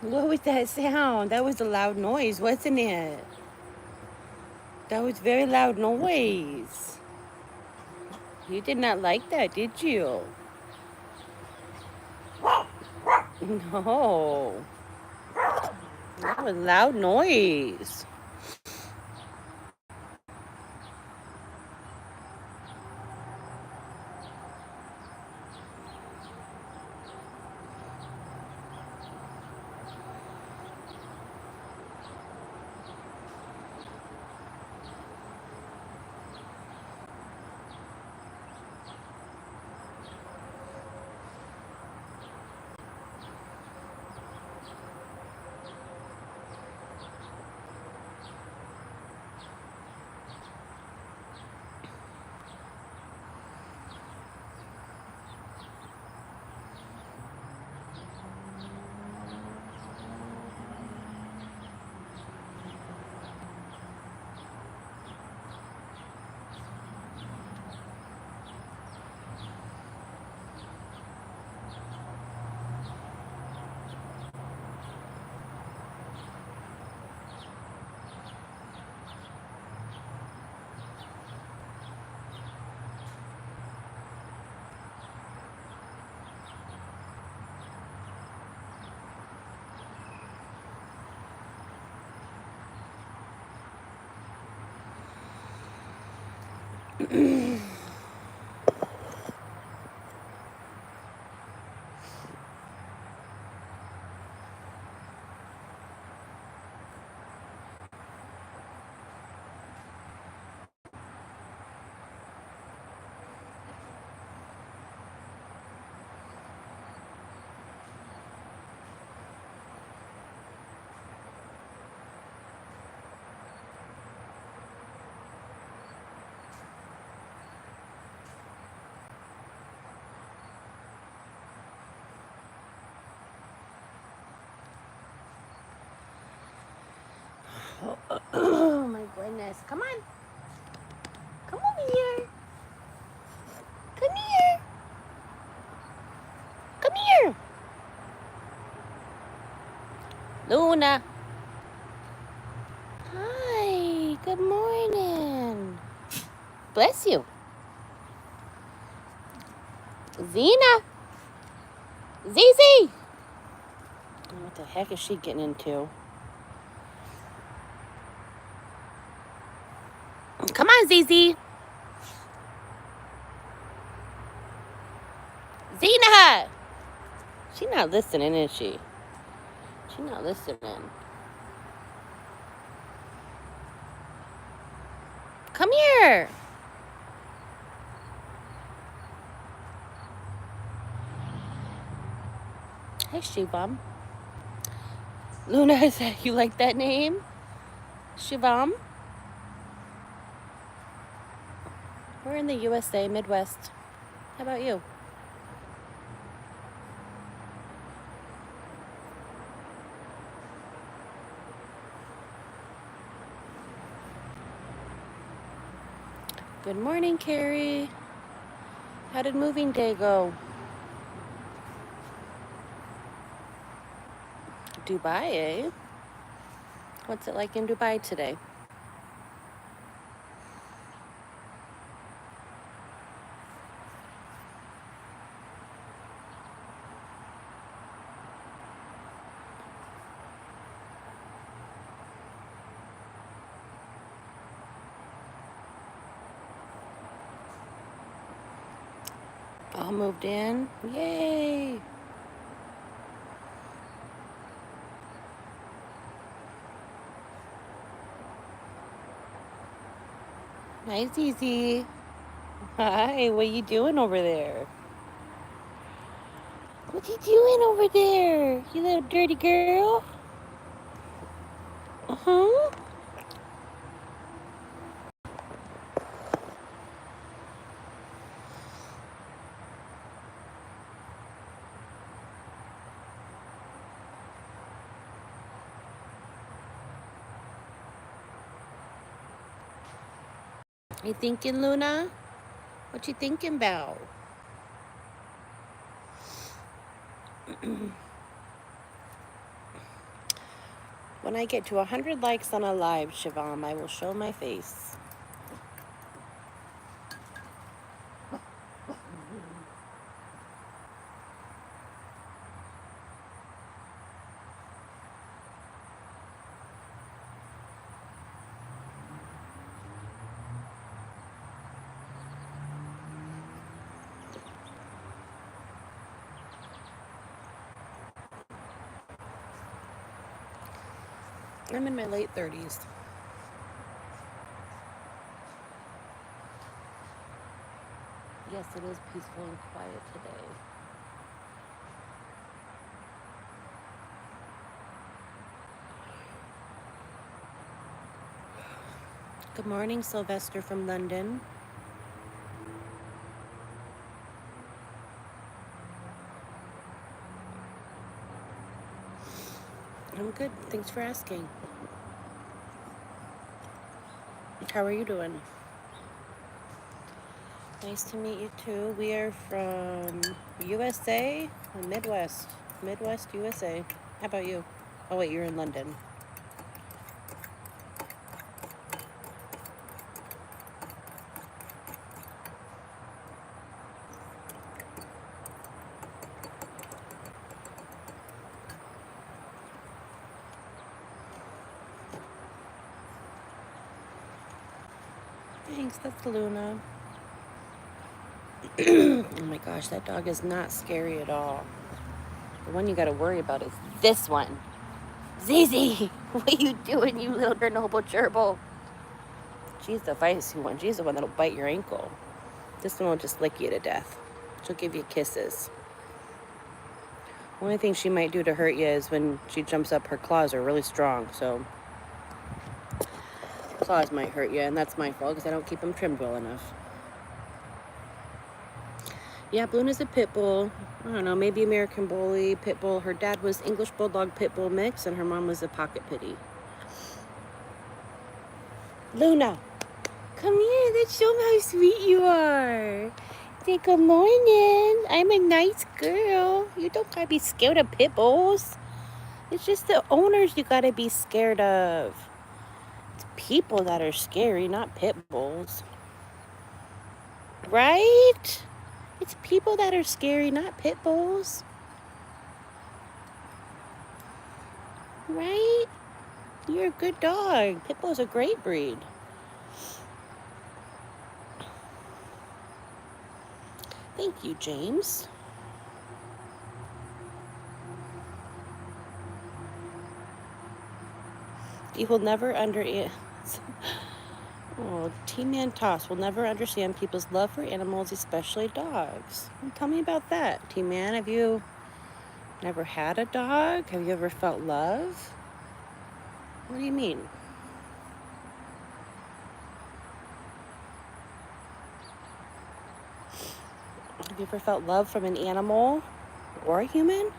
What was that sound? That was a loud noise, wasn't it? That was very loud noise. You did not like that, did you? No. That was loud noise. Oh my goodness. Come on. Come over here. Come here. Come here. Luna. Hi. Good morning. Bless you. Zena. Zizi. What the heck is she getting into? Come on, Zizi. Zena. She's not listening, is she? She's not listening. Come here. Hey, Shivam. Luna, is that you like that name? Shivam? We're in the USA, Midwest. How about you? Good morning, Carrie. How did moving day go? Dubai, eh? What's it like in Dubai today? All moved in? Yay! Nice, Easy. Hi, what you doing over there? What you doing over there, you little dirty girl? Uh-huh. You thinking, Luna? What you thinking about? When I get to 100 likes on a live, Shivam, I will show my face. I'm in my late 30s. Yes, it is peaceful and quiet today. Good morning, Sylvester from London. I'm good. Thanks for asking. How are you doing? Nice to meet you too. We are from USA, Midwest. Midwest USA. How about you? Oh wait, you're in London. Thanks, that's Luna. Oh my gosh, that dog is not scary at all. The one you gotta worry about is this one. Zizi, what are you doing, you little Grenoble gerbil? She's the feisty one. She's the one that'll bite your ankle. This one will just lick you to death. She'll give you kisses. Only thing she might do to hurt you is when she jumps up, her claws are really strong, so claws might hurt you, and that's my fault because I don't keep them trimmed well enough. Yeah, Luna's a pit bull. I don't know, maybe American Bully, pit bull. Her dad was English Bulldog pit bull mix, and her mom was a pocket pitty. Luna, come here. Let's show them how sweet you are. Say good morning. I'm a nice girl. You don't gotta be scared of pit bulls. It's just the owners you gotta be scared of. It's people that are scary, not pit bulls. Right? It's people that are scary, not pit bulls. Right? You're a good dog. Pit bull's a great breed. Thank you, James. You will never Oh, T-Man Toss will never understand people's love for animals, especially dogs. Well, tell me about that, T-Man. Have you never had a dog? Have you ever felt love? What do you mean? Have you ever felt love from an animal or a human?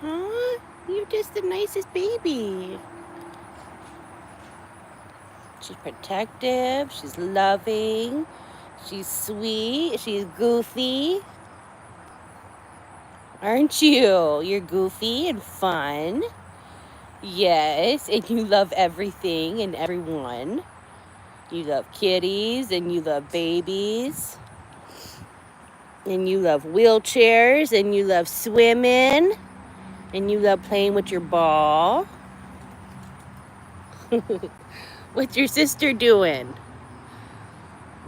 Huh? You're just the nicest baby. She's protective, she's loving, she's sweet, she's goofy. Aren't you? You're goofy and fun. Yes, and you love everything and everyone. You love kitties and you love babies. And you love wheelchairs and you love swimming. And you love playing with your ball. What's your sister doing?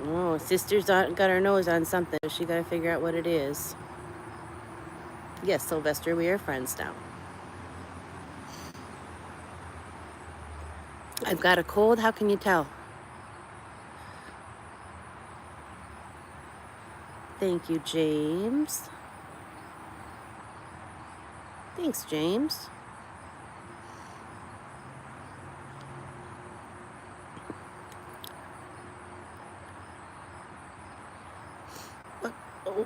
Oh, sister's got her nose on something. She got to figure out what it is. Yes, Sylvester, we are friends now. I've got a cold. How can you tell? Thank you, James. Thanks, James.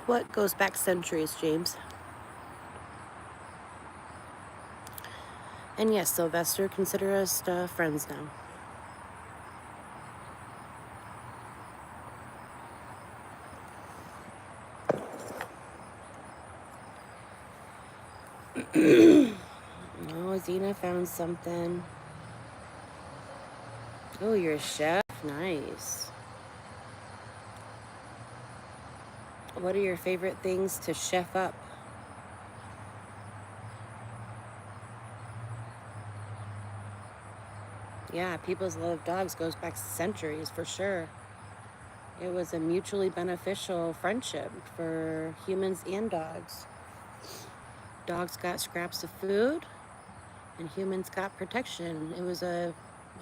What goes back centuries, James? And yes, Sylvester, consider us friends now. Oh, Christina found something. Oh, you're a chef? Nice. What are your favorite things to chef up? Yeah, people's love of dogs goes back centuries for sure. It was a mutually beneficial friendship for humans and dogs. Dogs got scraps of food and humans got protection. It was a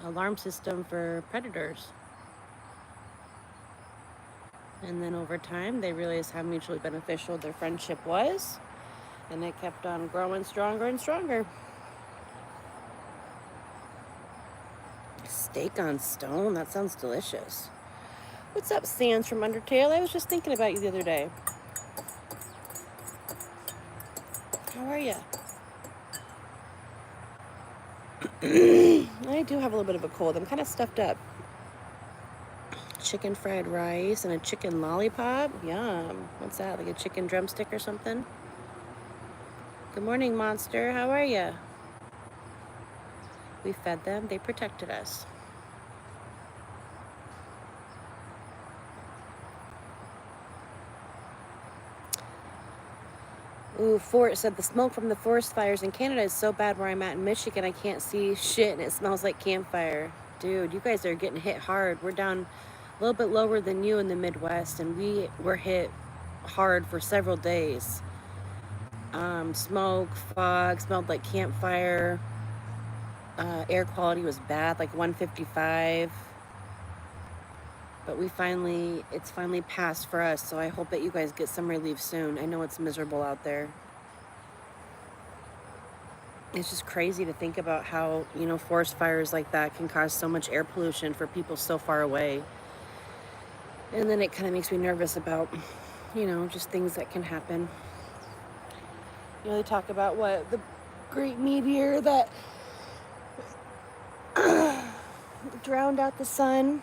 alarm system for predators. And then over time, they realized how mutually beneficial their friendship was, and it kept on growing stronger and stronger. Steak on stone, that sounds delicious. What's up, Sands from Undertale? I was just thinking about you the other day. How are you? I do have a little bit of a cold. I'm kind of stuffed up. Chicken fried rice and a chicken lollipop. Yum. What's that, like a chicken drumstick or something? Good morning, Monster. How are you? We fed them. They protected us. Ooh, Fort said the smoke from the forest fires in Canada is so bad where I'm at in Michigan. I can't see shit and it smells like campfire. Dude, you guys are getting hit hard. We're down a little bit lower than you in the Midwest, and we were hit hard for several days. Smoke, fog, smelled like campfire. Air quality was bad, like 155. But it's finally passed for us, so I hope that you guys get some relief soon. I know it's miserable out there. It's just crazy to think about how, forest fires like that can cause so much air pollution for people so far away. And then it kind of makes me nervous about, just things that can happen. They talk about the great meteor that drowned out the sun.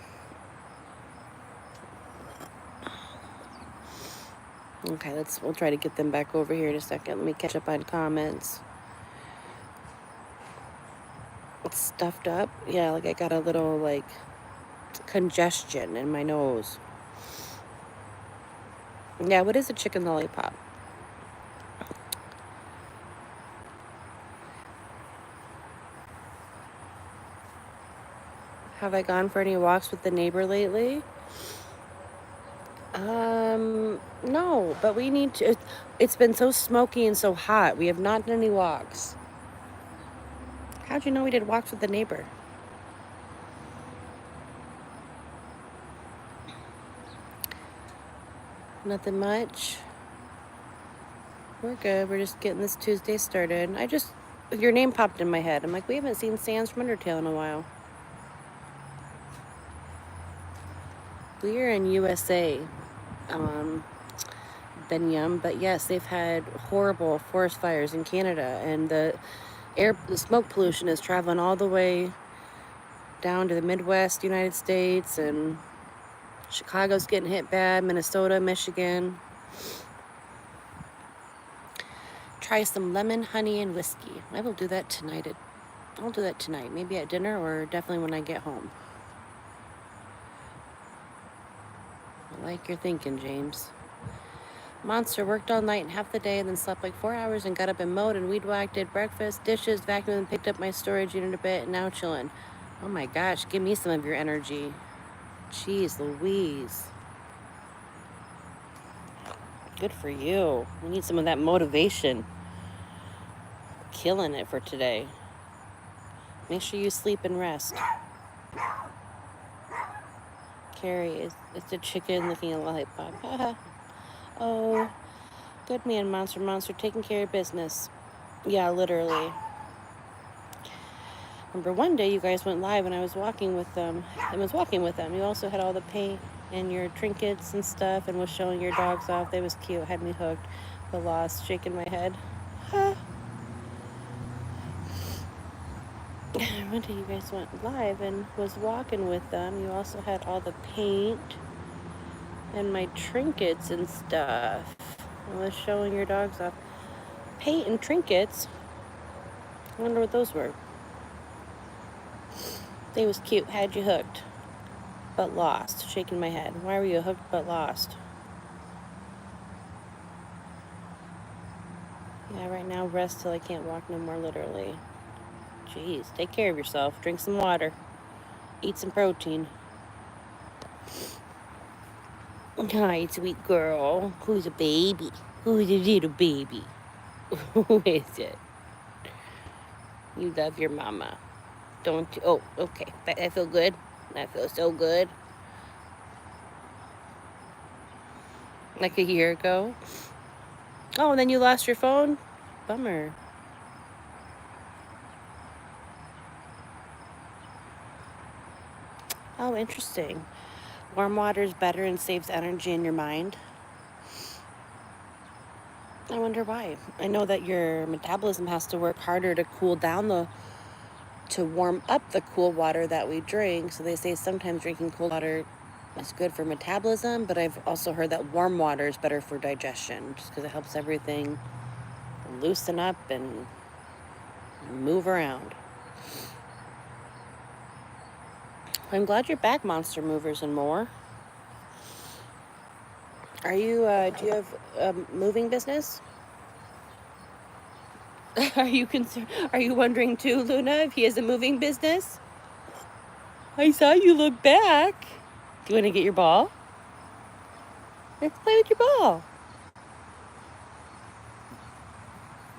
Okay, we'll try to get them back over here in a second. Let me catch up on comments. It's stuffed up. Yeah, like I got a little congestion in my nose. Yeah, what is a chicken lollipop? Have I gone for any walks with the neighbor lately? No, but we need to. It's been so smoky and so hot. We have not done any walks. How'd you know we did walks with the neighbor? Nothing much. We're good. We're just getting this Tuesday started. Your name popped in my head. I'm like, we haven't seen Sands from Undertale in a while. We are in USA, Benyam, but yes, they've had horrible forest fires in Canada, and the smoke pollution is traveling all the way down to the Midwest United States, and Chicago's getting hit bad, Minnesota, Michigan. Try some lemon, honey, and whiskey. I will do that tonight. I'll do that tonight, maybe at dinner or definitely when I get home. I like your thinking, James. Monster worked all night and half the day and then slept like 4 hours and got up and mowed and weed whacked, did breakfast, dishes, vacuumed, and picked up my storage unit a bit, and now chilling. Oh my gosh, give me some of your energy. Jeez Louise. Good for you. We need some of that motivation. Killing it for today. Make sure you sleep and rest. Carrie, it's a chicken looking at a lollipop. Oh, good man, Monster, taking care of business. Yeah, literally. Remember one day you guys went live and I was walking with them. You also had all the paint and your trinkets and stuff and was showing your dogs off. That was cute. Had me hooked, but lost, shaking my head. One day you guys went live and was walking with them. You also had all the paint and my trinkets and stuff. I was showing your dogs off. Paint and trinkets? I wonder what those were. They was cute. Had you hooked, but lost. Shaking my head. Why were you hooked but lost? Yeah, right now, rest till I can't walk no more, literally. Jeez, take care of yourself. Drink some water. Eat some protein. Hi, sweet girl. Who's a baby? Who's a little baby? Who is it? You love your mama. Don't you? Oh, okay. I feel good. I feel so good. Like a year ago. Oh, and then you lost your phone? Bummer. Oh, interesting. Warm water is better and saves energy in your mind. I wonder why. I know that your metabolism has to work harder to cool down to warm up the cool water that we drink. So they say sometimes drinking cold water is good for metabolism, but I've also heard that warm water is better for digestion just because it helps everything loosen up and move around. I'm glad you're back, Monster Movers and more. Do you have a moving business? Are you concerned? Are you wondering too, Luna, if he has a moving business? I saw you look back. Do you want to get your ball? Let's play with your ball.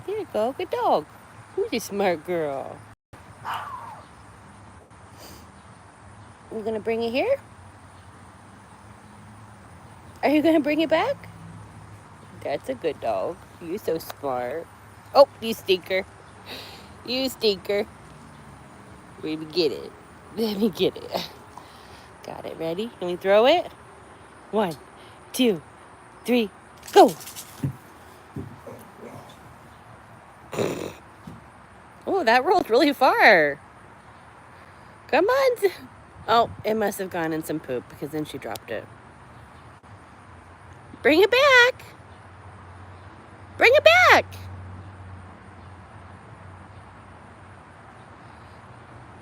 There you go. Good dog. Who's a smart girl? You gonna bring it here? Are you gonna bring it back? That's a good dog. You're so smart. Oh, you stinker. You stinker. Let me get it. Let me get it. Got it. Ready? Can we throw it? 1, 2, 3, go! Oh, that rolled really far. Come on. Oh, it must have gone in some poop because then she dropped it. Bring it back. Bring it back.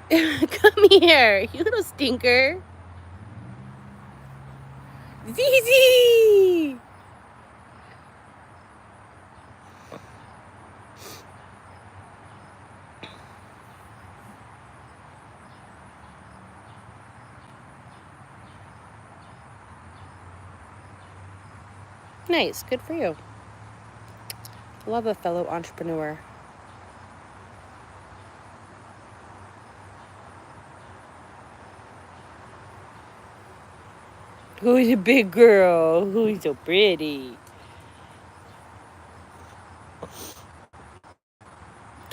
Come here, you little stinker. Zizi! Nice, good for you. Love a fellow entrepreneur. Who's a big girl? Who's so pretty?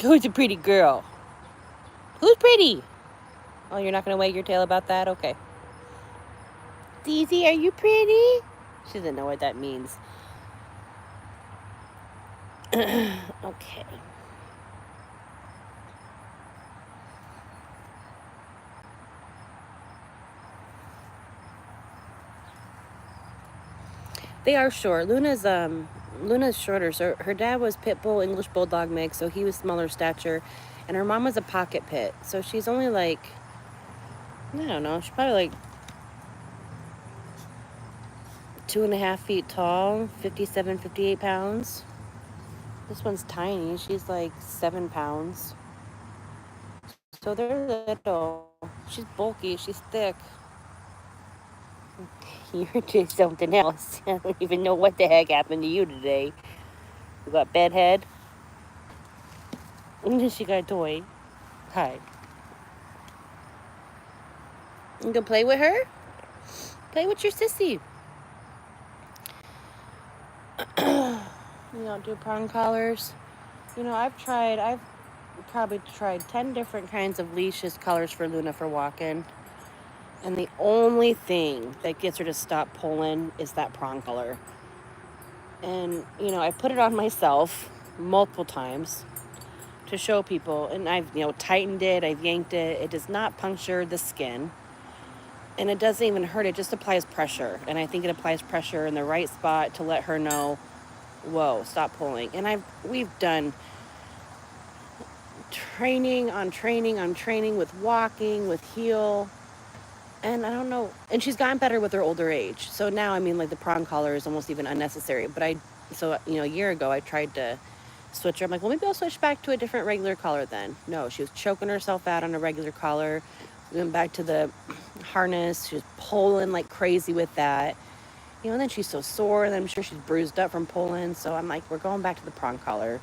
Who's a pretty girl? Who's pretty? Oh, you're not going to wag your tail about that? Okay. Zizi, are you pretty? She doesn't know what that means. Okay. They are short. Luna's shorter. So her dad was Pitbull English Bulldog mix, so he was smaller stature, and her mom was a pocket pit. So she's only like, I don't know, she's probably like 2.5 feet tall, 57, 58 pounds. This one's tiny. She's like 7 pounds. So they're little. She's bulky. She's thick. You're just something else. I don't even know what the heck happened to you today. You got bedhead. And then she got a toy. Hi. You can play with her? Play with your sissy. You don't do prong collars? You know, I've probably tried 10 different kinds of leashes collars for Luna for walking. And the only thing that gets her to stop pulling is that prong collar. And, you know, I put it on myself multiple times to show people. And I've, tightened it. I've yanked it. It does not puncture the skin. And it doesn't even hurt. It just applies pressure. And I think it applies pressure in the right spot to let her know, whoa, stop pulling. And we've done training on training on training with walking, with heel. And I don't know. And she's gotten better with her older age. So now, I mean, like the prong collar is almost even unnecessary. But a year ago, I tried to switch her. I'm like, well, maybe I'll switch back to a different regular collar then. No, she was choking herself out on a regular collar. We went back to the harness. She was pulling like crazy with that. And then she's so sore, and I'm sure she's bruised up from pulling. So I'm like, we're going back to the prong collar.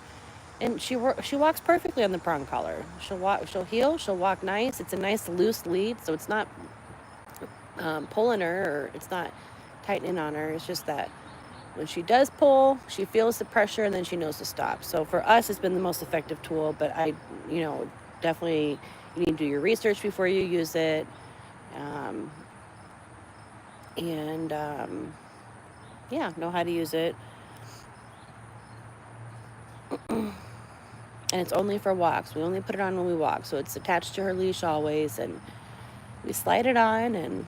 And she walks perfectly on the prong collar. She'll heel, she'll walk nice. It's a nice loose lead, so it's not pulling her, or it's not tightening on her. It's just that when she does pull, she feels the pressure and then she knows to stop. So for us, it's been the most effective tool, but definitely you need to do your research before you use it. Know how to use it. And it's only for walks. We only put it on when we walk. So it's attached to her leash always, and we slide it on, and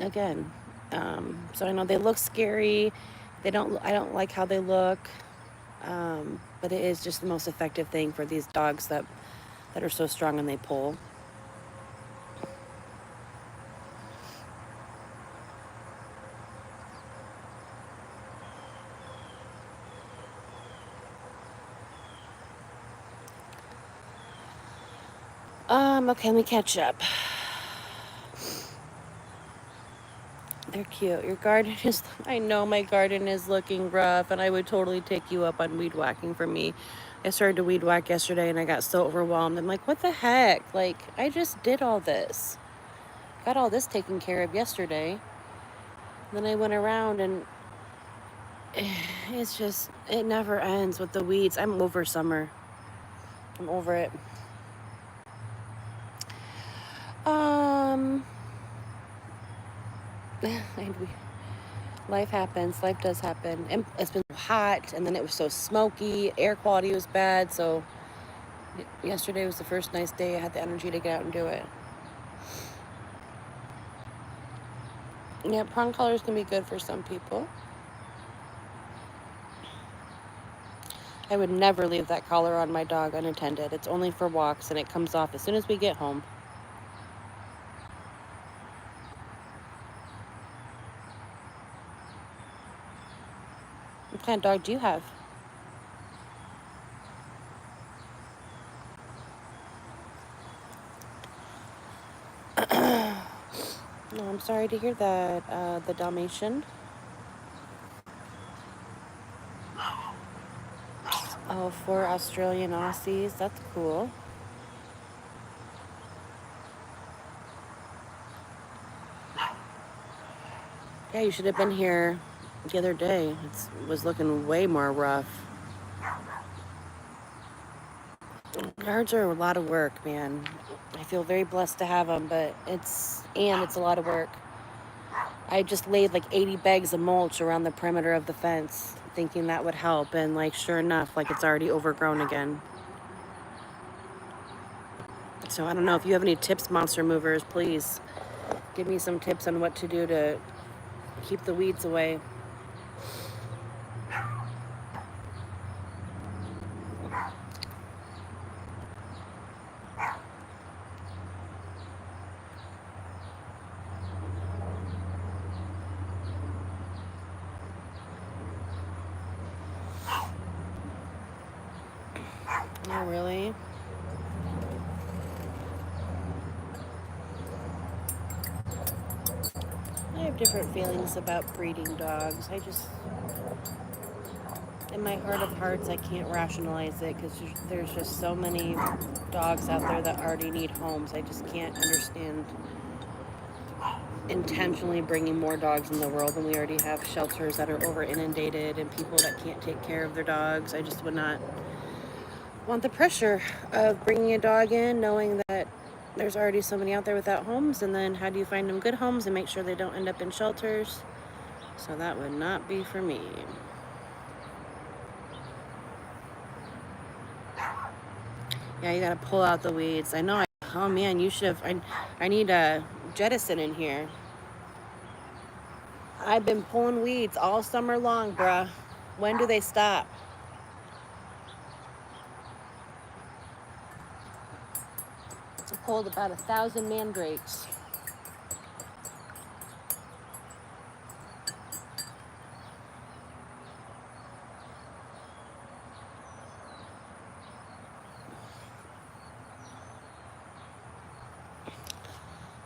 again, so I know they look scary. I don't like how they look, but it is just the most effective thing for these dogs that are so strong and they pull. Okay, let me catch up. They're cute. Your garden is, I know my garden is looking rough, and I would totally take you up on weed whacking for me. I started to weed whack yesterday, and I got so overwhelmed. I'm like, what the heck? Like, I just did all this. Got all this taken care of yesterday. Then I went around, and it's just, it never ends with the weeds. I'm over summer. I'm over it. Life happens. Life does happen. And it's been hot, and then it was so smoky. Air quality was bad. So yesterday was the first nice day I had the energy to get out and do it. Yeah, prong collars can be good for some people. I would never leave that collar on my dog unattended. It's only for walks, and it comes off as soon as we get home. What kind of dog do you have? No, I'm sorry to hear that. The Dalmatian. Oh, 4 Australian Aussies. That's cool. Yeah, you should have been here the other day. It was looking way more rough. Guards are a lot of work, man. I feel very blessed to have them, but it's a lot of work. I just laid like 80 bags of mulch around the perimeter of the fence, thinking that would help, and like sure enough, like it's already overgrown again. So I don't know if you have any tips, monster movers. Please give me some tips on what to do to keep the weeds away. Oh, really? I have different feelings about breeding dogs. In my heart of hearts, I can't rationalize it because there's just so many dogs out there that already need homes. I just can't understand intentionally bringing more dogs in the world when we already have shelters that are over inundated and people that can't take care of their dogs. I just would not want the pressure of bringing a dog in knowing that there's already so many out there without homes, and then how do you find them good homes and make sure they don't end up in shelters? So that would not be for me. Yeah, you gotta pull out the weeds. I know. Oh man, you should have. I need a jettison in here. I've been pulling weeds all summer long, bruh. When do they stop? hold about 1,000 mandrakes.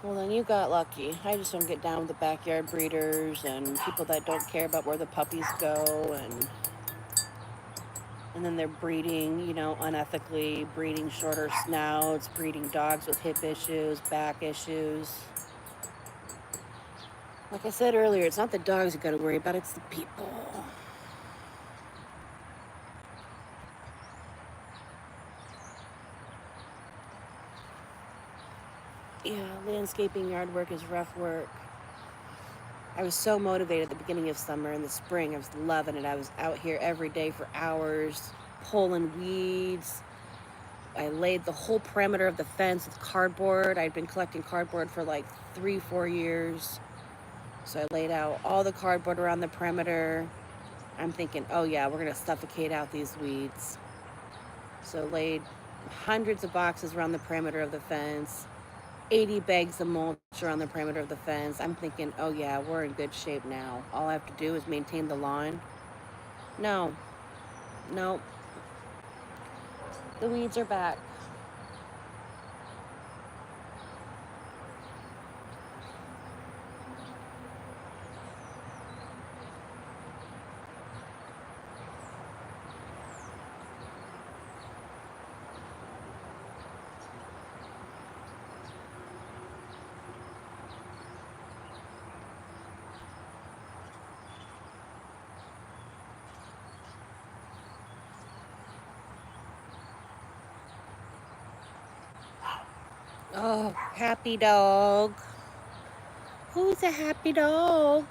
Well, then you got lucky. I just don't get down with the backyard breeders and people that don't care about where the puppies go, and then they're breeding, you know, unethically, breeding shorter snouts, breeding dogs with hip issues, back issues. Like I said earlier, it's not the dogs you gotta worry about, it's the people. Yeah, landscaping, yard work is rough work. I was so motivated at the beginning of summer. In the spring, I was loving it. I was out here every day for hours, pulling weeds. I laid the whole perimeter of the fence with cardboard. I'd been collecting cardboard for like 3-4 years. So I laid out all the cardboard around the perimeter. I'm thinking, oh yeah, we're gonna suffocate out these weeds. So laid hundreds of boxes around the perimeter of the fence, 80 bags of mulch around the perimeter of the fence. I'm thinking, oh yeah, we're in good shape now. All I have to do is maintain the lawn. No, no, the weeds are back. Oh, happy dog. Who's a happy dog?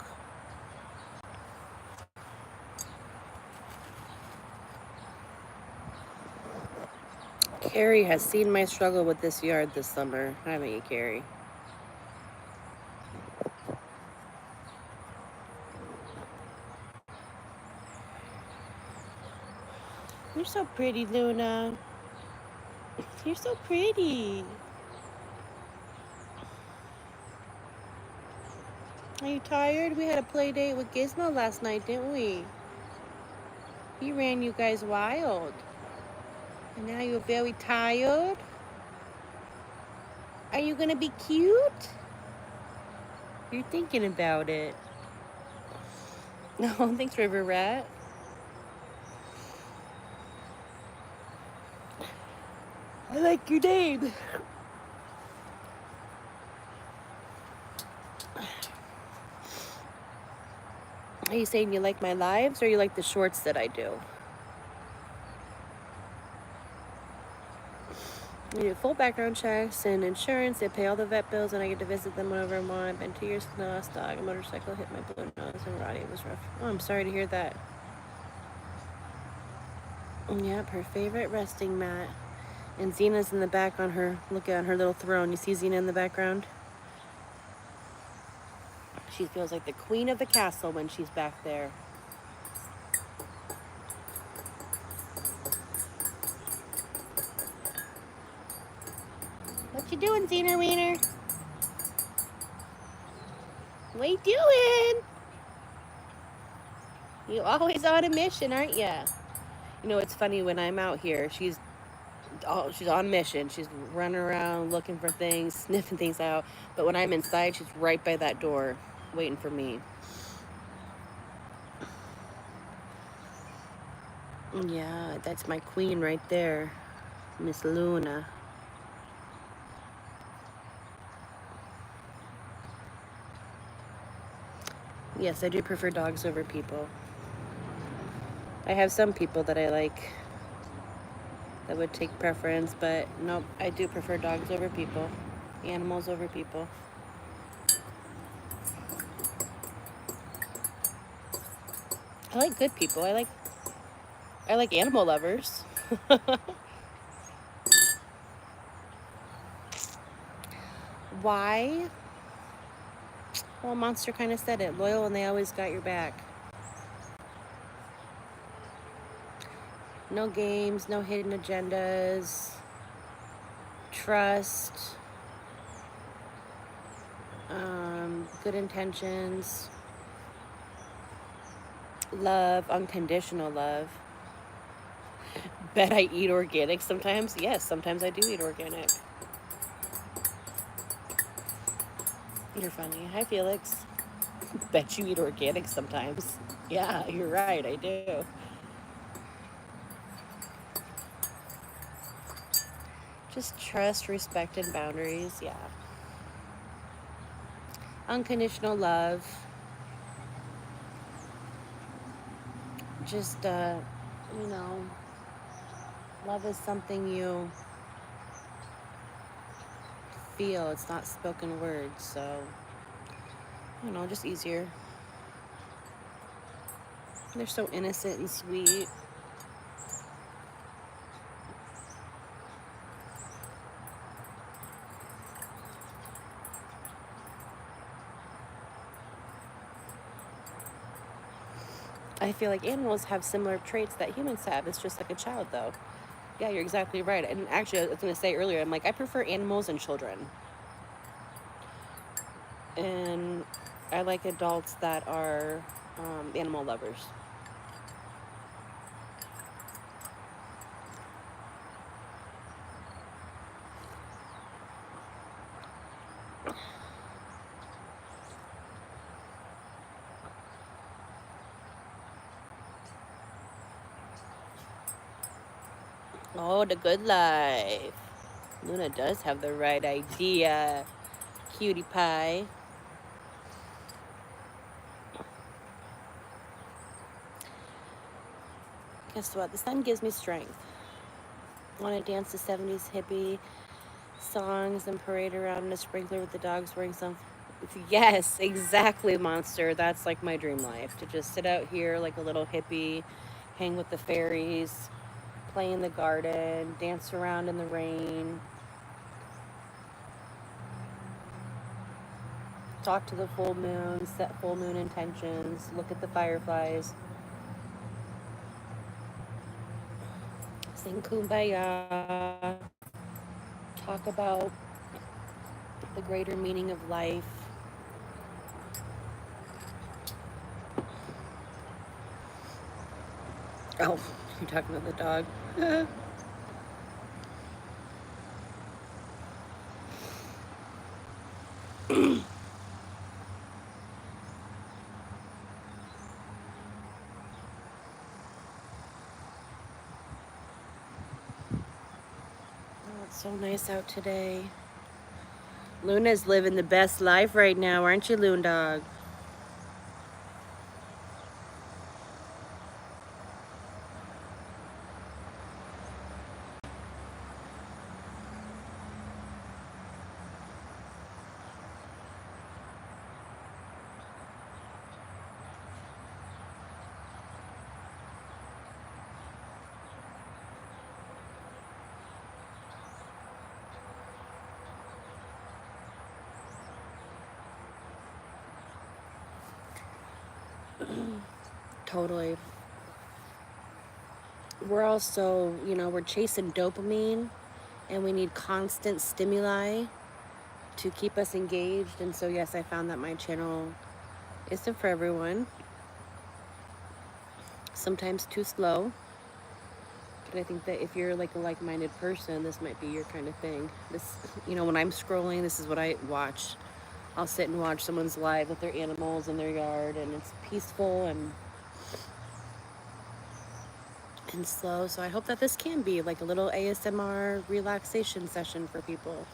Carrie has seen my struggle with this yard this summer, haven't you, Carrie? You're so pretty, Luna. You're so pretty. Are you tired? We had a play date with Gizmo last night, didn't we? He ran you guys wild. And now you're very tired? Are you gonna be cute? You're thinking about it. No, thanks, River Rat. I like your name. Are you saying you like my lives or you like the shorts that I do? We do full background checks and insurance. They pay all the vet bills, and I get to visit them whenever I want. I've been 2 years since my last dog. A motorcycle hit my blue nose, and Roddy was rough. Oh, I'm sorry to hear that. Yep, her favorite resting mat. And Xena's in the back on her, look at her little throne. You see Xena in the background? She feels like the queen of the castle when she's back there. What you doing, Xena Wiener? What you doing? You always on a mission, aren't ya? You know, it's funny when I'm out here, she's on mission. She's running around looking for things, sniffing things out. But when I'm inside, she's right by that door, waiting for me. Yeah, that's my queen right there, Miss Luna. Yes, I do prefer dogs over people. I have some people that I like that would take preference, but nope, I do prefer dogs over people, animals over people. I like good people. I like animal lovers. Why? Well, Monster kind of said it. Loyal, and they always got your back. No games, no hidden agendas. Trust. Good intentions, love, unconditional love. Bet I eat organic sometimes. Yes, sometimes I do eat organic. You're funny. Hi, Felix. Bet you eat organic sometimes. Yeah, you're right. I do. Just trust, respect, and boundaries. Yeah. Unconditional love. Just, you know, love is something you feel. It's not spoken words. So, you know, just easier. They're so innocent and sweet. I feel like animals have similar traits that humans have. It's just like a child, though. Yeah, you're exactly right. And actually, I was going to say earlier, I'm like, I prefer animals and children. And I like adults that are animal lovers. Oh, the good life. Luna does have the right idea. Cutie pie. Guess what? The sun gives me strength. Want to dance to 70s hippie songs and parade around in a sprinkler with the dogs wearing some. Yes, exactly, monster. That's like my dream life, to just sit out here like a little hippie, hang with the fairies, play in the garden, dance around in the rain, talk to the full moon, set full moon intentions, look at the fireflies, sing kumbaya, talk about the greater meaning of life. Oh, you're talking about the dog. Oh, it's so nice out today. Luna's living the best life right now, aren't you, Loon Dog? Totally. We're also, you know, we're chasing dopamine and we need constant stimuli to keep us engaged. And so, yes, I found that my channel isn't for everyone. Sometimes too slow. But I think that if you're like a like-minded person, this might be your kind of thing. This, you know, when I'm scrolling, this is what I watch. I'll sit and watch someone's live with their animals in their yard, and it's peaceful and slow. So I hope that this can be like a little ASMR relaxation session for people.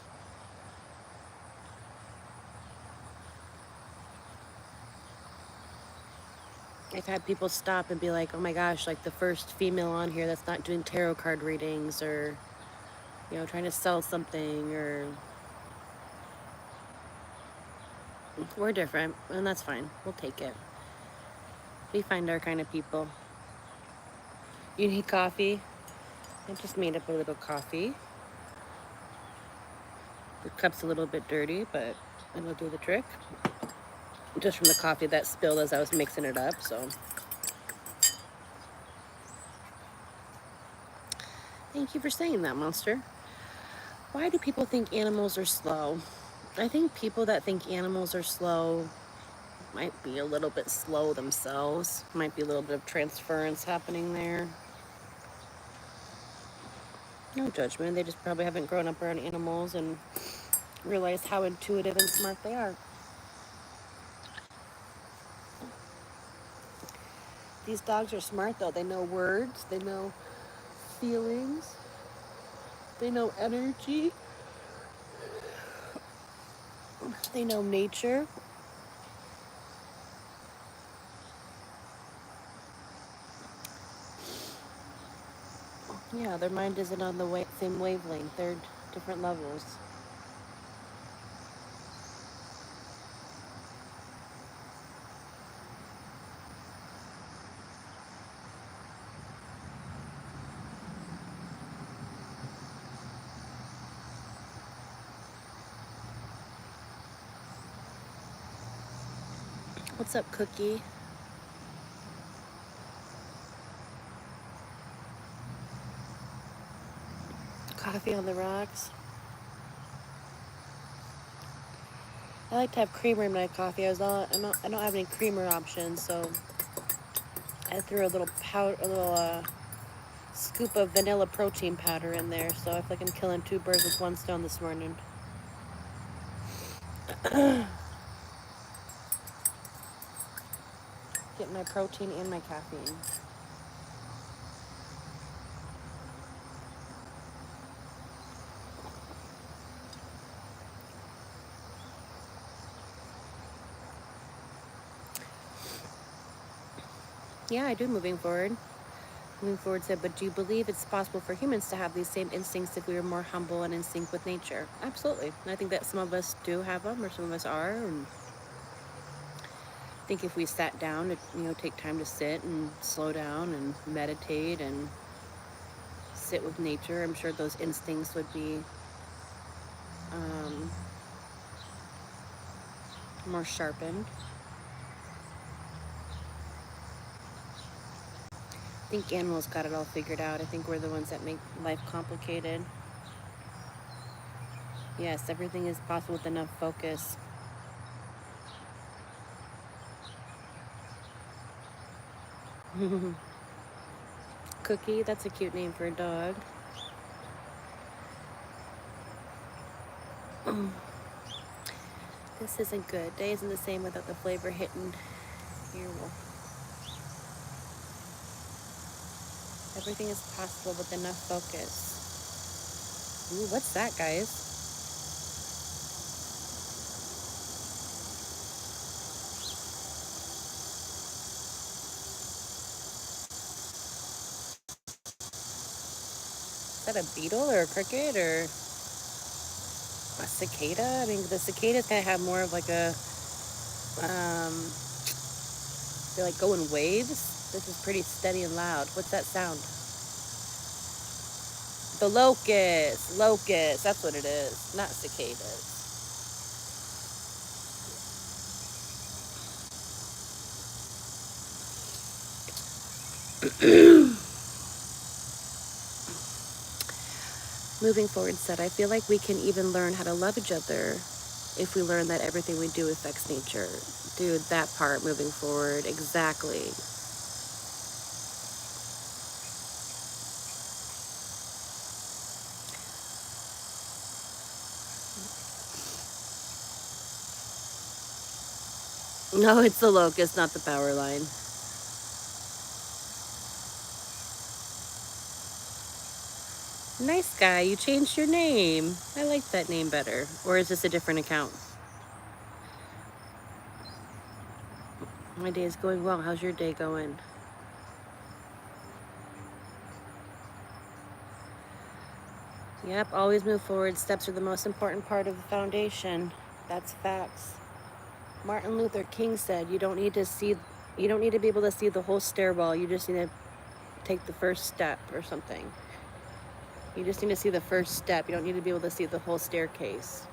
I've had people stop and be like, oh my gosh, like the first female on here that's not doing tarot card readings, or, you know, trying to sell something, or we're different, and that's fine. We'll take it. We find our kind of people. You need coffee? I just made up a little coffee. The cup's a little bit dirty, but it'll do the trick. Just from the coffee that spilled as I was mixing it up, so. Thank you for saying that, Monster. Why do people think animals are slow? I think people that think animals are slow might be a little bit slow themselves. Might be a little bit of transference happening there. No judgment. They just probably haven't grown up around animals and realized how intuitive and smart they are. These dogs are smart though. They know words, they know feelings, they know energy, they know nature. Yeah, their mind isn't on the same wavelength. They're different levels. What's up, Cookie? Coffee on the rocks. I like to have creamer in my coffee. I don't have any creamer options, so I threw a little scoop of vanilla protein powder in there. So I feel like I'm killing two birds with one stone this morning. Getting my protein and my caffeine. Yeah, I do moving forward. Moving forward said, but do you believe it's possible for humans to have these same instincts if we were more humble and in sync with nature? Absolutely. And I think that some of us do have them, or some of us are. And I think if we sat down to, take time to sit and slow down and meditate and sit with nature, I'm sure those instincts would be more sharpened. I think animals got it all figured out. I think we're the ones that make life complicated. Yes, everything is possible with enough focus. Cookie, that's a cute name for a dog. This isn't good. Day isn't the same without the flavor hitting your wolf. Everything is possible with enough focus. Ooh, what's that, guys? Is that a beetle or a cricket or a cicada? I mean, the cicadas kind of have more of like a, they like go in waves. This is pretty steady and loud. What's that sound? The locust, that's what it is, not cicadas. Moving forward said, I feel like we can even learn how to love each other if we learn that everything we do affects nature. Dude, that part, moving forward, exactly. No, it's the locust, not the power line. Nice guy, you changed your name. I like that name better. Or is this a different account? My day is going well. How's your day going? Yep, always move forward. Steps are the most important part of the foundation. That's facts. Martin Luther King said, you don't need to be able to see the whole stairwell. You just need to take the first step or something. You just need to see the first step. You don't need to be able to see the whole staircase.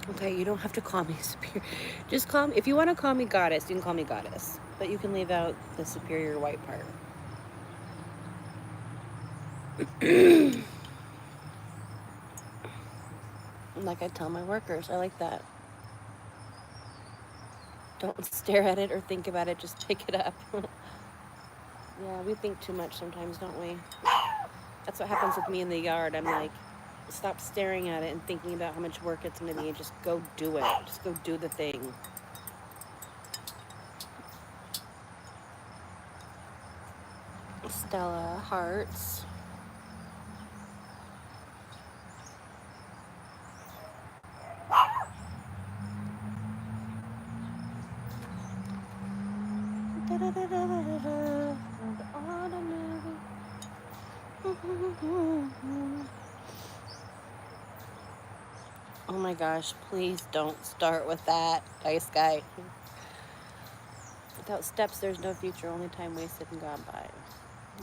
Okay, you don't have to call me superior. Just call me, if you want to call me goddess, you can call me goddess. But you can leave out the superior white part. Like I tell my workers, I like that. Don't stare at it or think about it, just pick it up. Yeah, we think too much sometimes, don't we? That's what happens with me in the yard. I'm like, stop staring at it and thinking about how much work it's going to be and just go do it. Just go do the thing. Stella hearts. Oh my gosh, please don't start with that, Ice Guy. Without steps, there's no future, only time wasted and gone by.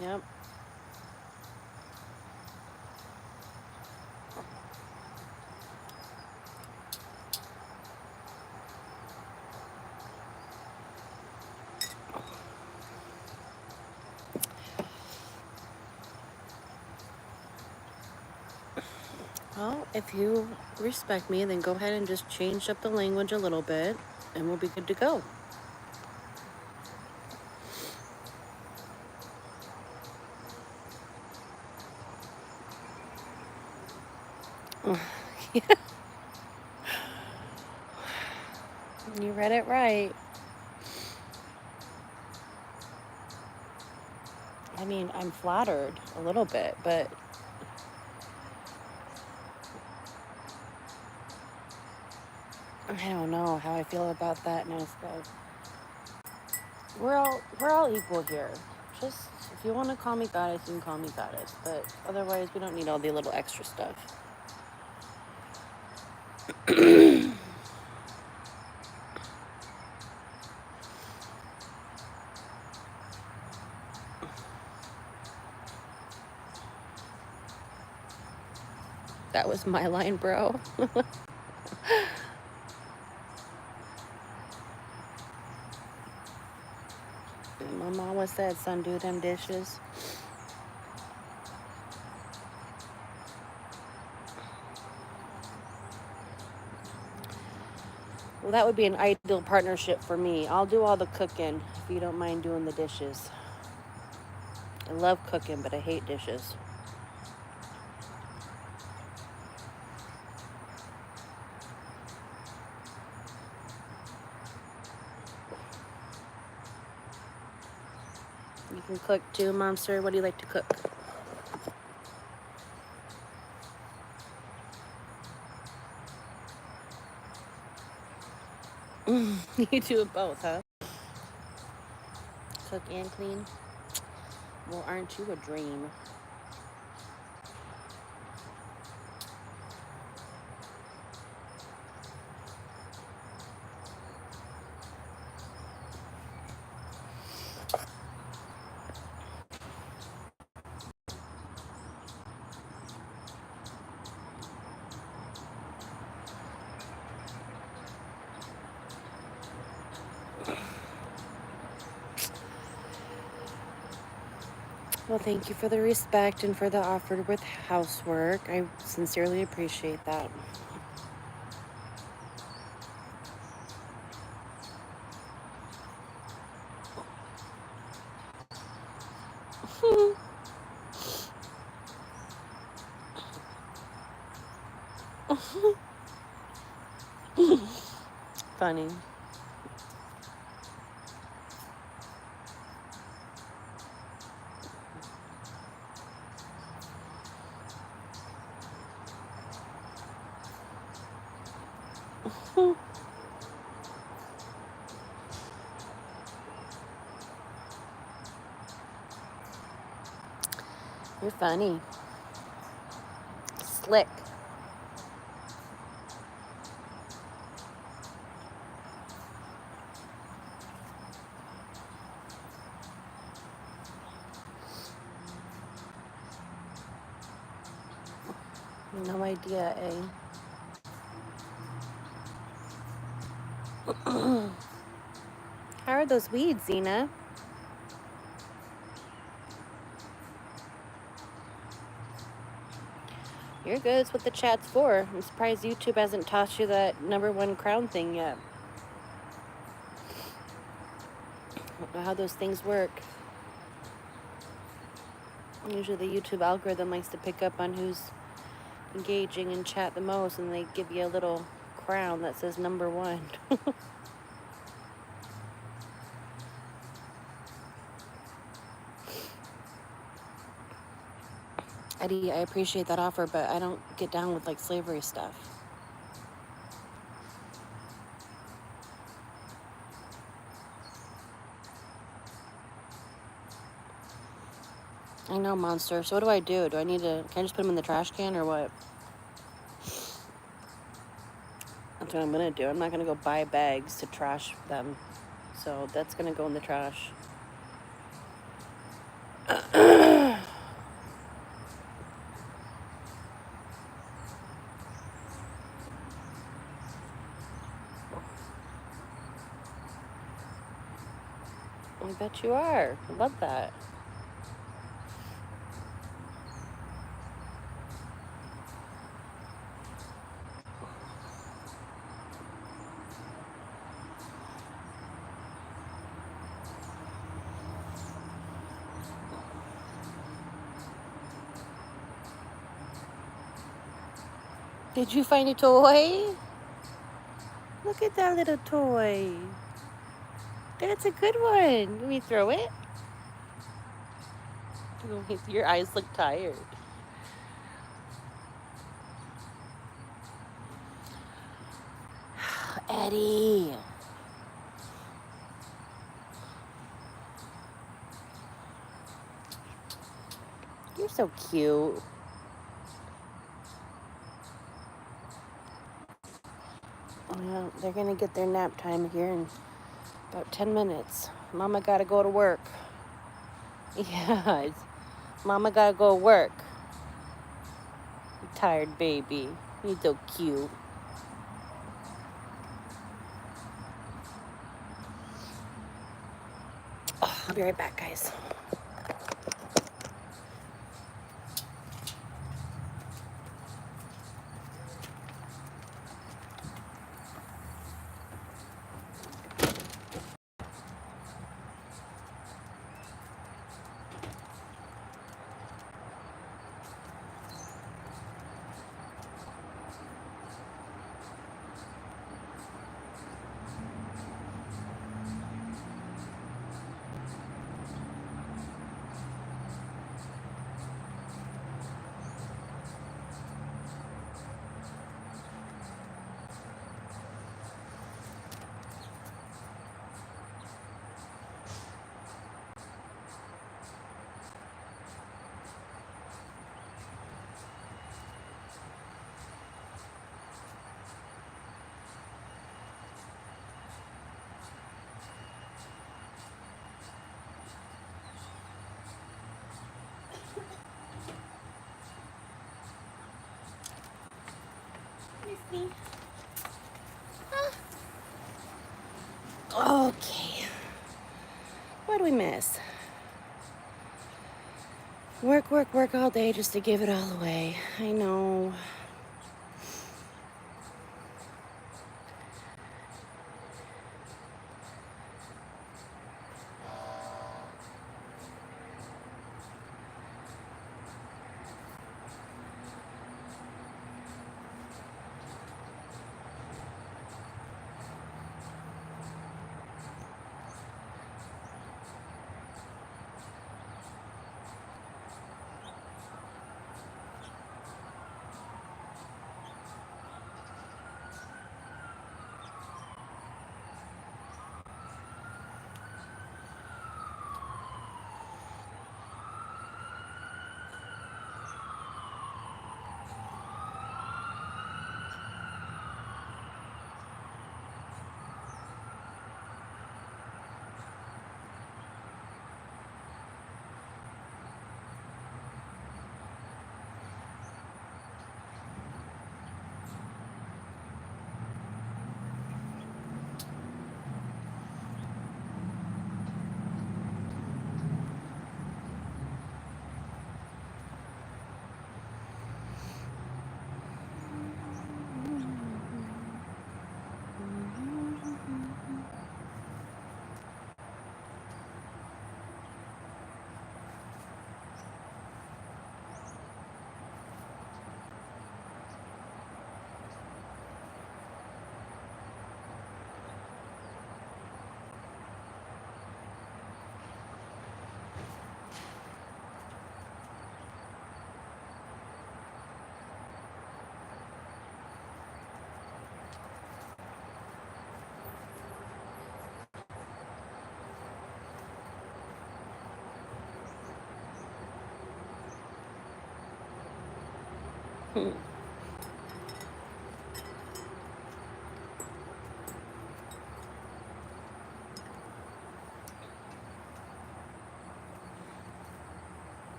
Yep. Well, if you respect me, then go ahead and just change up the language a little bit, and we'll be good to go. You read it right. I mean, I'm flattered a little bit, but I don't know how I feel about that, Nice Guy. We're all equal here. Just if you want to call me goddess, you can call me goddess, but otherwise, we don't need all the little extra stuff. That was my line, bro. My mama said, son, do them dishes. Well, that would be an ideal partnership for me. I'll do all the cooking if you don't mind doing the dishes. I love cooking, but I hate dishes. You can cook too, Monster. What do you like to cook? You do both, huh? Cook and clean? Well, aren't you a dream? Well, thank you for the respect and for the offer with housework. I sincerely appreciate that. Funny. You're funny. Slick. No idea, eh? How are those weeds, Zena? You're good. It's what the chat's for. I'm surprised YouTube hasn't taught you that #1 crown thing yet. I don't know how those things work. Usually the YouTube algorithm likes to pick up on who's engaging in chat the most, and they give you a little crown that says #1. Eddie, I appreciate that offer, but I don't get down with like slavery stuff. I know, Monster. So what do I do? Do I need to, can I just put them in the trash can or what? That's what I'm gonna do. I'm not gonna go buy bags to trash them. So that's gonna go in the trash. I bet you are. I love that. Did you find a toy? Look at that little toy. That's a good one. Can we throw it? Your eyes look tired. Eddie. You're so cute. Well, they're gonna get their nap time here in about 10 minutes. Mama gotta go to work. Yeah, Mama gotta go to work. Tired baby. You're so cute. Oh, I'll be right back, guys. Okay. What do we miss? Work, work, work all day just to give it all away. I know.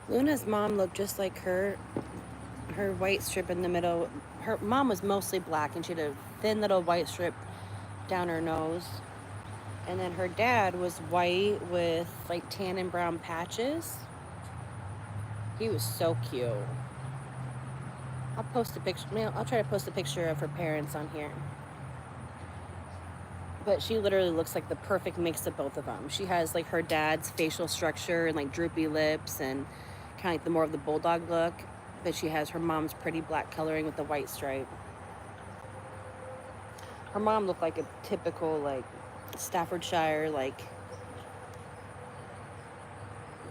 Luna's mom looked just like her. Her white strip in the middle. Her mom was mostly black, and she had a thin little white strip down her nose. And then her dad was white with like tan and brown patches. He was so cute. I'll post a picture. I'll try to post a picture of her parents on here. But she literally looks like the perfect mix of both of them. She has like her dad's facial structure and like droopy lips and kind of like the more of the bulldog look. But she has her mom's pretty black coloring with the white stripe. Her mom looked like a typical like Staffordshire like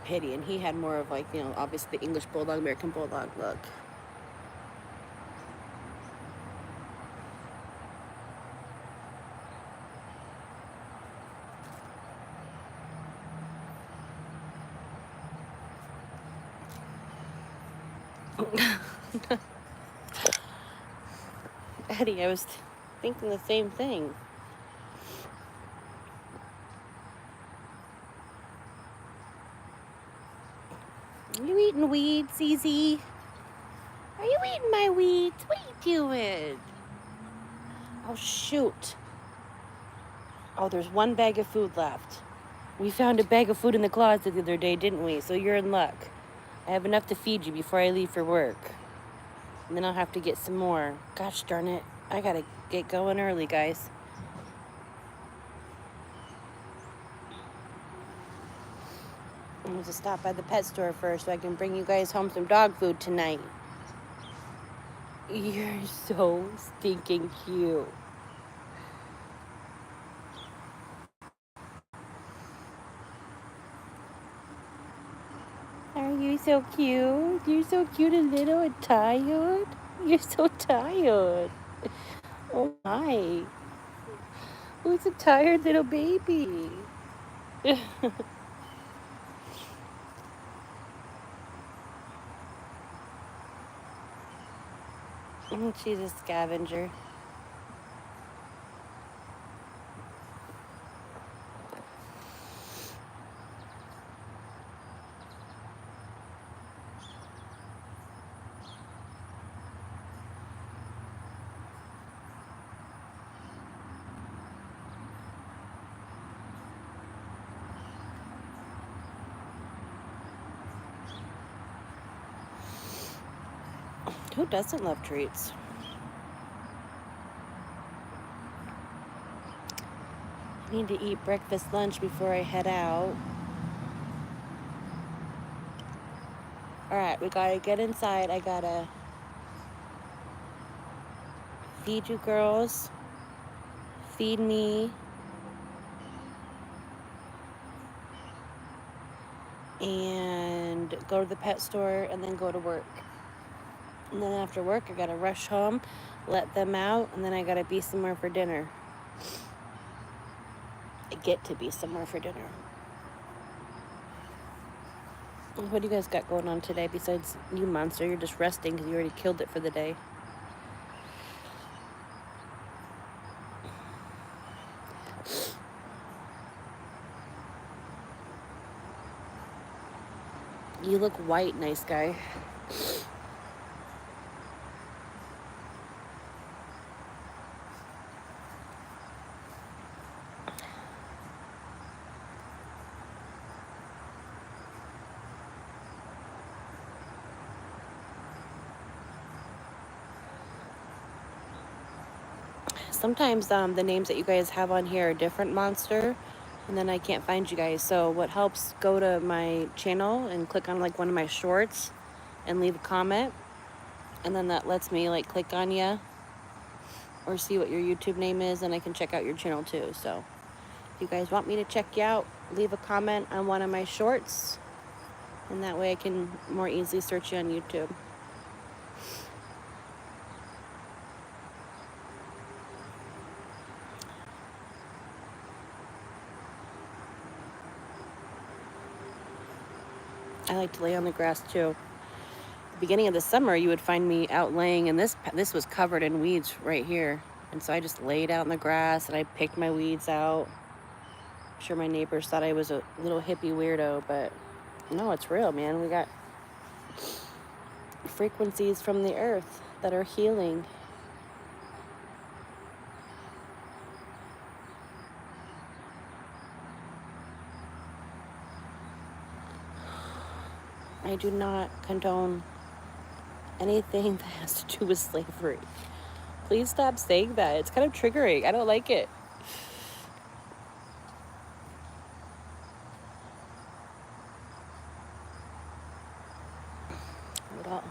pitty, and he had more of like, you know, obviously the English bulldog, American bulldog look. Eddie, I was thinking the same thing. Are you eating weeds, Easy? Are you eating my weeds? What are you doing? Oh, shoot. Oh, there's one bag of food left. We found a bag of food in the closet the other day, didn't we? So you're in luck. I have enough to feed you before I leave for work. And then I'll have to get some more. Gosh darn it. I gotta get going early, guys. I'm going to stop by the pet store first so I can bring you guys home some dog food tonight. You're so stinking cute. Are you so cute? You're so cute and little and tired. You're so tired. Oh my. Who's a tired little baby? She's a scavenger. Who doesn't love treats? I need to eat breakfast, lunch before I head out. Alright, we gotta get inside. I gotta feed you girls. Feed me. And go to the pet store and then go to work. And then after work, I gotta rush home, let them out, and then I gotta be somewhere for dinner. I get to be somewhere for dinner. What do you guys got going on today besides you, Monster? You're just resting because you already killed it for the day. You look white, nice guy. Sometimes the names that you guys have on here are different, Monster. and then I can't find you guys. So what helps, go to my channel and click on like one of my shorts and leave a comment, and then that lets me like click on you or see what your YouTube name is, and I can check out your channel too. So if you guys want me to check you out, leave a comment on one of my shorts, and that way I can more easily search you on YouTube. I like to lay on the grass too. The beginning of the summer, you would find me out laying, and this was covered in weeds right here. And so I just laid out in the grass and I picked my weeds out. I'm sure my neighbors thought I was a little hippie weirdo, but no, it's real, man. We got frequencies from the earth that are healing. I do not condone anything that has to do with slavery. Please stop saying that. It's kind of triggering. I don't like it.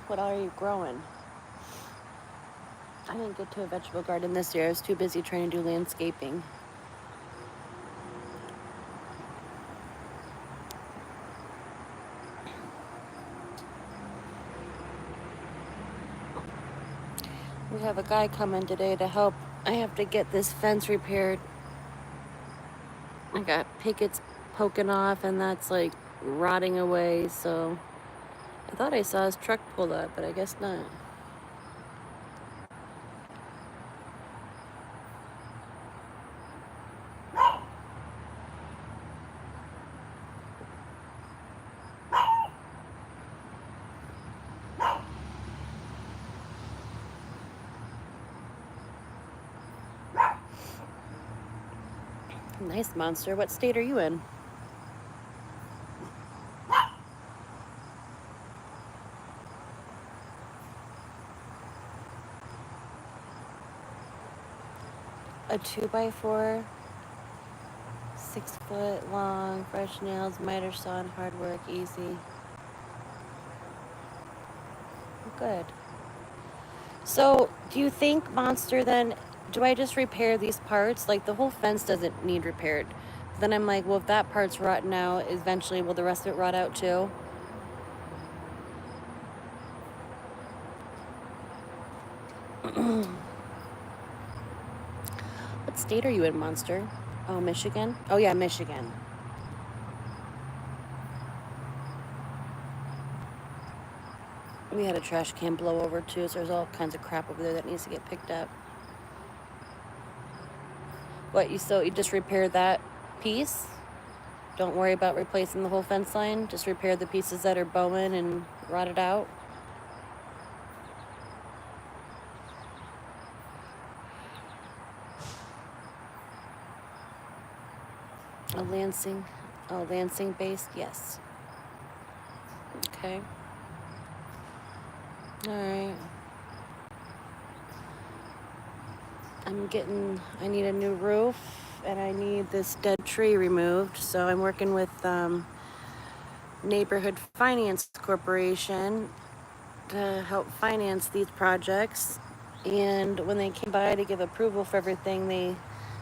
What all are you growing? I didn't get to a vegetable garden this year. I was too busy trying to do landscaping. We have a guy coming today to help. I have to get this fence repaired. I got pickets poking off, and that's like rotting away, so I thought I saw his truck pull up, but I guess not. Nice, Monster. What state are you in? A 2x4, 6 foot long, fresh nails, miter sawn, hard work, easy. Good. So, do you think, Monster, then, do I just repair these parts? Like, the whole fence doesn't need repaired. Then I'm like, well, if that part's rotten out, eventually will the rest of it rot out too? What state are you in, Monster? Oh, Michigan? Oh, yeah, Michigan. We had a trash can blow over too, so there's all kinds of crap over there that needs to get picked up. What, you just repair that piece? Don't worry about replacing the whole fence line? Just repair the pieces that are bowing and rotted out? Oh, Lansing. Oh, Lansing based? Yes. Okay. Alright. I need a new roof, and I need this dead tree removed, so I'm working with Neighborhood Finance Corporation to help finance these projects. And when they came by to give approval for everything, they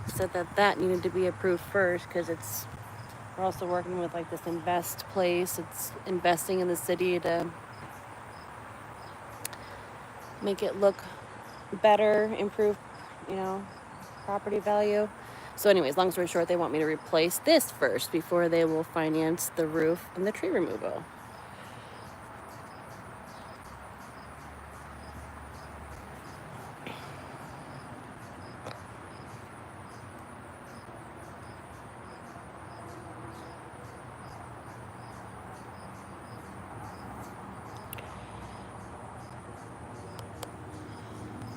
said that needed to be approved first, because we're also working with like this invest place. It's investing in the city to make it look better, improve, property value. So anyways, long story short, they want me to replace this first before they will finance the roof and the tree removal.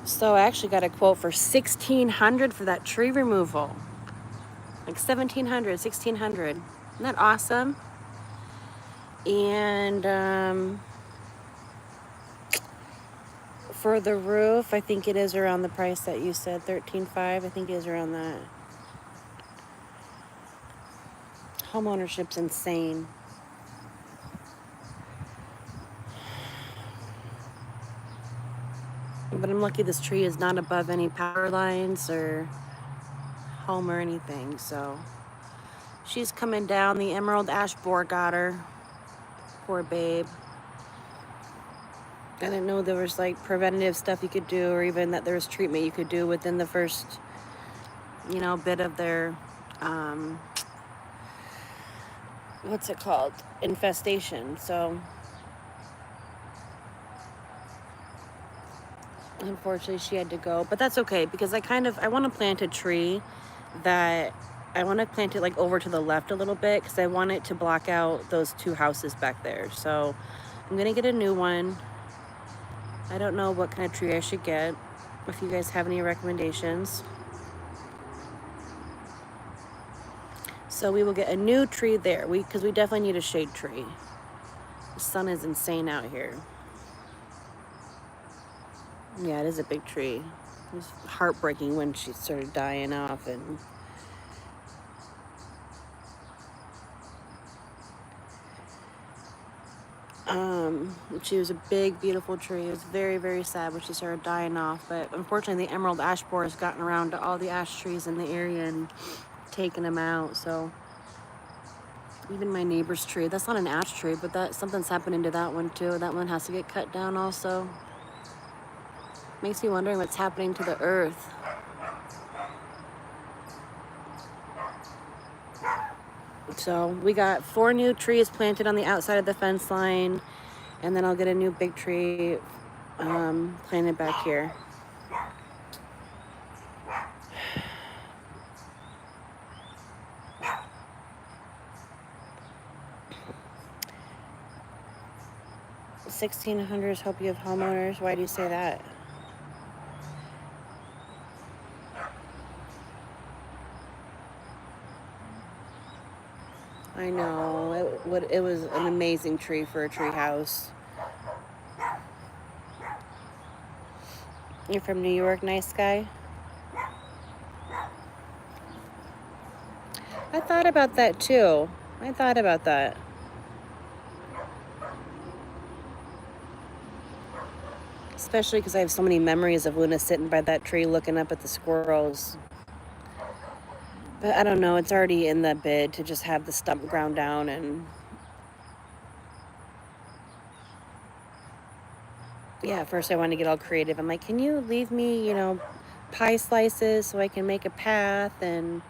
So I actually got a quote for $1,600 for that tree removal. Like $1,700, $1,600. Isn't that awesome? And for the roof, I think it is around the price that you said, $13,500. I think it is around that. Home ownership's insane. But I'm lucky this tree is not above any power lines or home or anything, so she's coming down. The emerald ash borer got her. Poor babe. I didn't know there was like preventative stuff you could do, or even that there was treatment you could do within the first, bit of their, what's it called? Infestation. So unfortunately she had to go, but that's okay because I want to plant a tree that I want to plant it like over to the left a little bit because I want it to block out those two houses back there. So I'm gonna get a new one. I don't know what kind of tree I should get. If you guys have any recommendations. So we will get a new tree there because we definitely need a shade tree. The sun is insane out here. Yeah, it is a big tree. It was heartbreaking when she started dying off, and she was a big, beautiful tree. It was very, very sad when she started dying off. But unfortunately, the emerald ash borer has gotten around to all the ash trees in the area and taken them out. So even my neighbor's tree, that's not an ash tree, but something's happening to that one too. That one has to get cut down also. Makes me wondering what's happening to the earth. So we got 4 new trees planted on the outside of the fence line, and then I'll get a new big tree planted back here. $1,600 hope you have homeowners. Why do you say that? I know, it was an amazing tree for a tree house. You're from New York, nice guy? I thought about that too. I thought about that. Especially because I have so many memories of Luna sitting by that tree looking up at the squirrels. But I don't know, it's already in the bid to just have the stump ground down and... Yeah, at first I wanted to get all creative. I'm like, can you leave me, pie slices so I can make a path and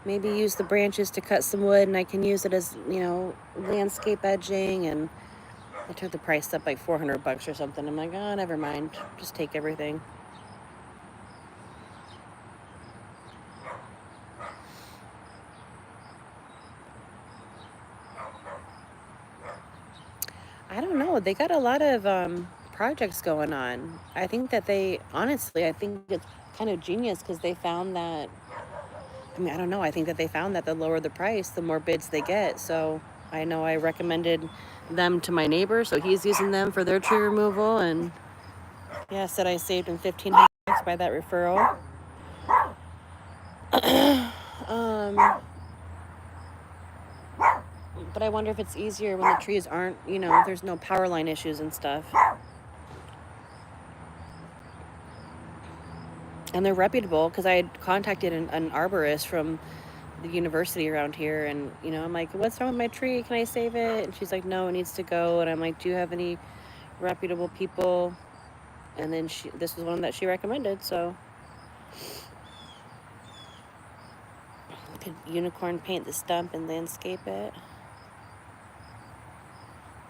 maybe use the branches to cut some wood and I can use it as, landscape edging. And I took the price up like $400 or something. I'm like, oh, never mind. Just take everything. I don't know. They got a lot of projects going on. I think that I think it's kind of genius because they found that, I don't know. I think that they found that the lower the price, the more bids they get. So I know I recommended them to my neighbor, so he's using them for their tree removal. And yeah, said I saved him $1,500 by that referral. But I wonder if it's easier when the trees aren't, there's no power line issues and stuff. And they're reputable because I had contacted an arborist from the university around here, and I'm like, what's wrong with my tree? Can I save it? And she's like, no, it needs to go. And I'm like, do you have any reputable people? And then this was one that she recommended, so I could unicorn paint the stump and landscape it.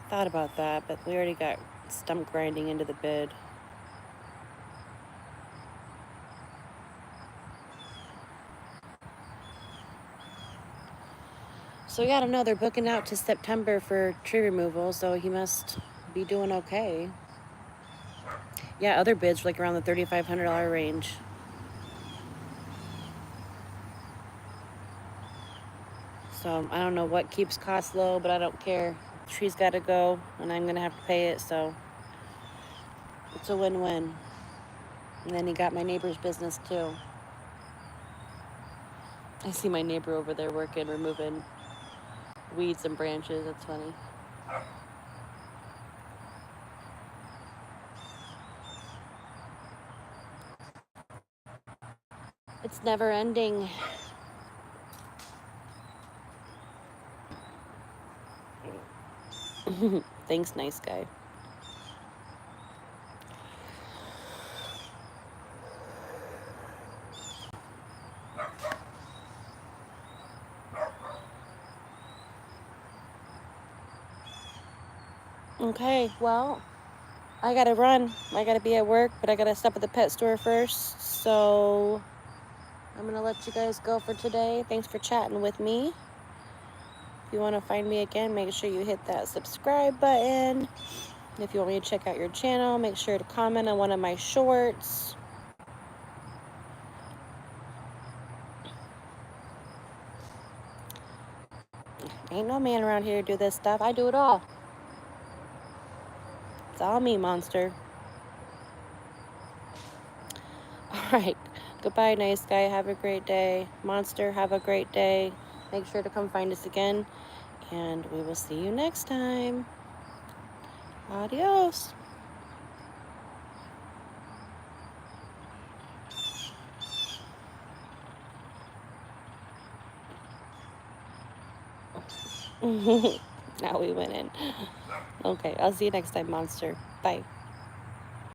Thought about that, but we already got stump grinding into the bid. So yeah, I don't know, they're booking out to September for tree removal, so he must be doing okay. Yeah, other bids were like around the $3,500 range. So I don't know what keeps costs low, but I don't care. The tree's got to go, and I'm going to have to pay it, so it's a win-win. And then he got my neighbor's business, too. I see my neighbor over there working, removing weeds and branches. That's funny. It's never ending. Thanks, nice guy. Okay, well, I gotta run. I gotta be at work, but I gotta stop at the pet store first. So I'm gonna let you guys go for today. Thanks for chatting with me. If you want to find me again, make sure you hit that subscribe button. If you want me to check out your channel, make sure to comment on one of my shorts. Ain't no man around here to do this stuff. I do it all. It's all me, monster. Alright. Goodbye, nice guy. Have a great day. Monster, have a great day. Make sure to come find us again. And we will see you next time. Adios. Now we went in. Okay, I'll see you next time, monster. Bye.